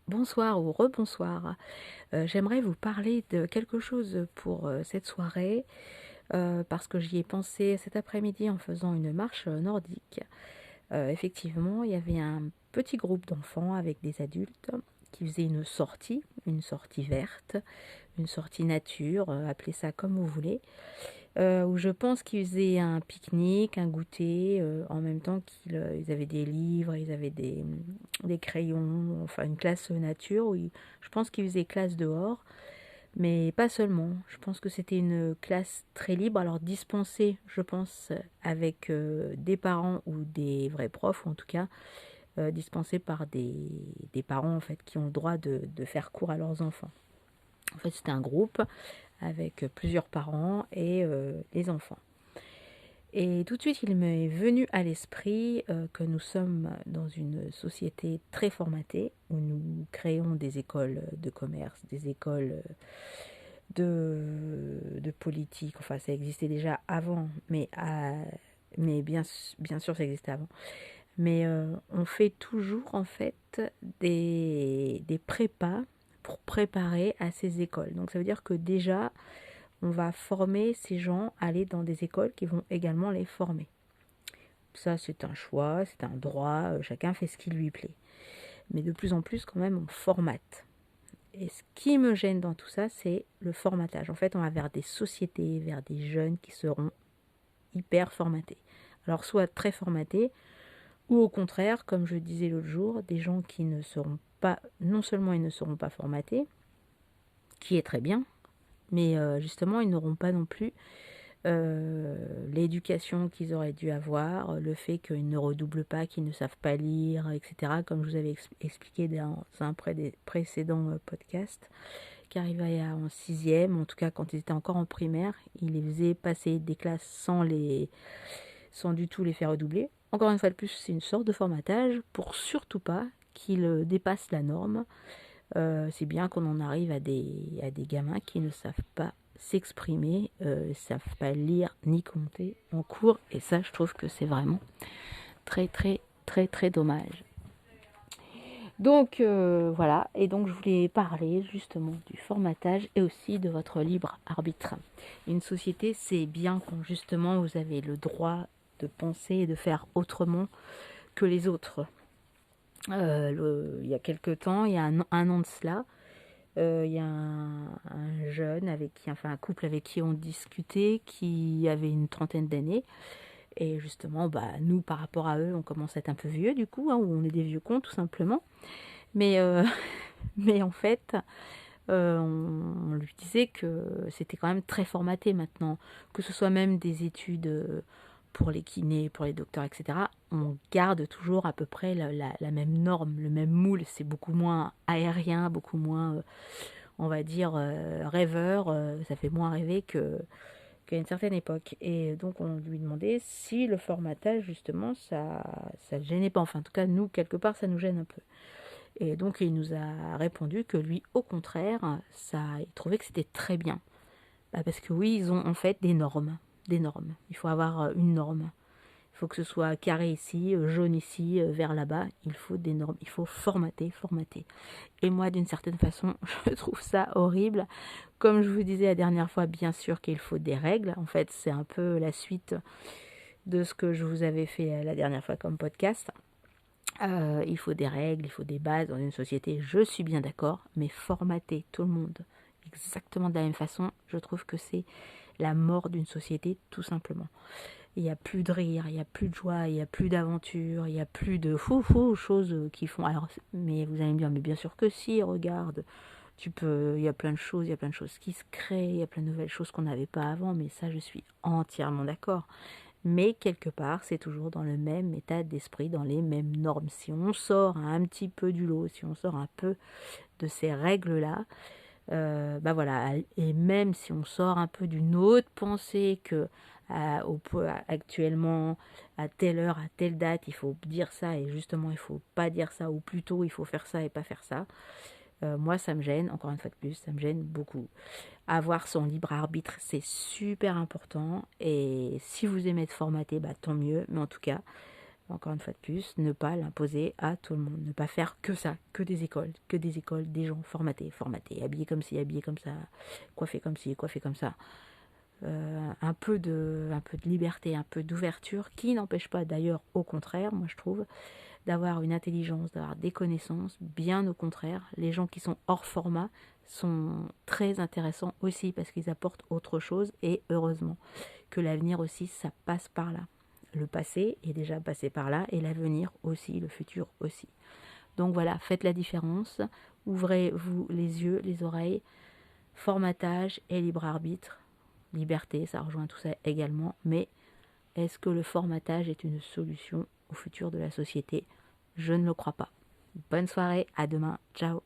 Bonsoir ou rebonsoir. J'aimerais vous parler de quelque chose pour cette soirée, parce que j'y ai pensé cet après-midi en faisant une marche nordique. Effectivement, il y avait un petit groupe d'enfants avec des adultes qui faisaient une sortie verte, une sortie nature, appelez ça comme vous voulez, où je pense qu'ils faisaient un pique-nique, un goûter, en même temps qu'ils avaient des livres, ils avaient des crayons, enfin une classe nature, où je pense qu'ils faisaient classe dehors, mais pas seulement. Je pense que c'était une classe très libre, alors dispensée, je pense, avec des parents ou des vrais profs, ou en tout cas dispensée par des parents en fait qui ont le droit de faire cours à leurs enfants. En fait, c'était un groupe avec plusieurs parents et les enfants. Et tout de suite, il m'est venu à l'esprit que nous sommes dans une société très formatée, où nous créons des écoles de commerce, des écoles de politique. Enfin, ça existait déjà avant, mais bien sûr, ça existait avant. Mais on fait toujours, en fait, des prépas pour préparer à ces écoles. Donc, ça veut dire que déjà, on va former ces gens à aller dans des écoles qui vont également les former. Ça, c'est un choix, c'est un droit, chacun fait ce qui lui plaît. Mais de plus en plus, quand même, on formate. Et ce qui me gêne dans tout ça, c'est le formatage. En fait, on va vers des sociétés, vers des jeunes qui seront hyper formatés. Alors, soit très formatés, ou au contraire, comme je disais l'autre jour, des gens qui ne seront pas, non seulement ils ne seront pas formatés, qui est très bien, mais justement, ils n'auront pas non plus l'éducation qu'ils auraient dû avoir, le fait qu'ils ne redoublent pas, qu'ils ne savent pas lire, etc. Comme je vous avais expliqué dans un précédent podcast, qui arrivait en sixième, en tout cas quand ils étaient encore en primaire, ils les faisaient passer des classes sans du tout les faire redoubler. Encore une fois de plus, c'est une sorte de formatage pour surtout pas qu'ils dépassent la norme. C'est bien qu'on en arrive à des gamins qui ne savent pas s'exprimer, ne savent pas lire ni compter en cours, et ça, je trouve que c'est vraiment très, très, très, très dommage. Donc voilà, et donc je voulais parler justement du formatage et aussi de votre libre arbitre. Une société, c'est bien quand justement vous avez le droit de penser et de faire autrement que les autres. Il y a quelque temps, il y a un an de cela, il y a un jeune enfin un couple avec qui on discutait, qui avait une trentaine d'années. Et justement, nous, par rapport à eux, on commence à être un peu vieux du coup, ou on est des vieux cons tout simplement. Mais, mais en fait, on lui disait que c'était quand même très formaté maintenant, que ce soit même des études pour les kinés, pour les docteurs, etc. On garde toujours à peu près la même norme, le même moule. C'est beaucoup moins aérien, beaucoup moins on va dire, rêveur, ça fait moins rêver qu'à une certaine époque. Et donc on lui demandait si le formatage, justement, ça ne gênait pas. Enfin, en tout cas, nous, quelque part, ça nous gêne un peu. Et donc il nous a répondu que lui, au contraire, il trouvait que c'était très bien. Parce que oui, ils ont en fait des normes. Des normes. Il faut avoir une norme. Il faut que ce soit carré ici, jaune ici, vert là-bas. Il faut des normes. Il faut formater, formater. Et moi, d'une certaine façon, je trouve ça horrible. Comme je vous disais la dernière fois, bien sûr qu'il faut des règles. En fait, c'est un peu la suite de ce que je vous avais fait la dernière fois comme podcast. Il faut des règles, il faut des bases dans une société, je suis bien d'accord, mais formater tout le monde exactement de la même façon, je trouve que c'est la mort d'une société, tout simplement. Il n'y a plus de rire, il n'y a plus de joie, il n'y a plus d'aventure, il n'y a plus de fou choses qui font. Alors, mais vous allez me dire, mais bien sûr que si, regarde, il y a plein de choses, il y a plein de choses qui se créent, il y a plein de nouvelles choses qu'on n'avait pas avant, mais ça, je suis entièrement d'accord. Mais quelque part, c'est toujours dans le même état d'esprit, dans les mêmes normes. Si on sort un petit peu du lot, si on sort un peu de ces règles-là, voilà. Et même si on sort un peu d'une autre pensée que actuellement, à telle heure, à telle date, il faut dire ça et justement il faut pas dire ça, ou plutôt il faut faire ça et pas faire ça. Moi, ça me gêne, encore une fois de plus, ça me gêne beaucoup. Avoir son libre arbitre, c'est super important. Et si vous aimez être formaté, tant mieux. Mais en tout cas, encore une fois de plus, ne pas l'imposer à tout le monde, ne pas faire que ça, que des écoles, des gens formatés, habillés comme ci, habillés comme ça, coiffés comme ci, coiffés comme ça. Un peu de liberté, un peu d'ouverture, qui n'empêche pas d'ailleurs, au contraire, moi je trouve, d'avoir une intelligence, d'avoir des connaissances, bien au contraire. Les gens qui sont hors format sont très intéressants aussi parce qu'ils apportent autre chose et heureusement que l'avenir aussi, ça passe par là. Le passé est déjà passé par là et l'avenir aussi, le futur aussi. Donc voilà, faites la différence, ouvrez-vous les yeux, les oreilles, formatage et libre arbitre. Liberté, ça rejoint tout ça également, mais est-ce que le formatage est une solution au futur de la société? Je ne le crois pas. Bonne soirée, à demain, ciao.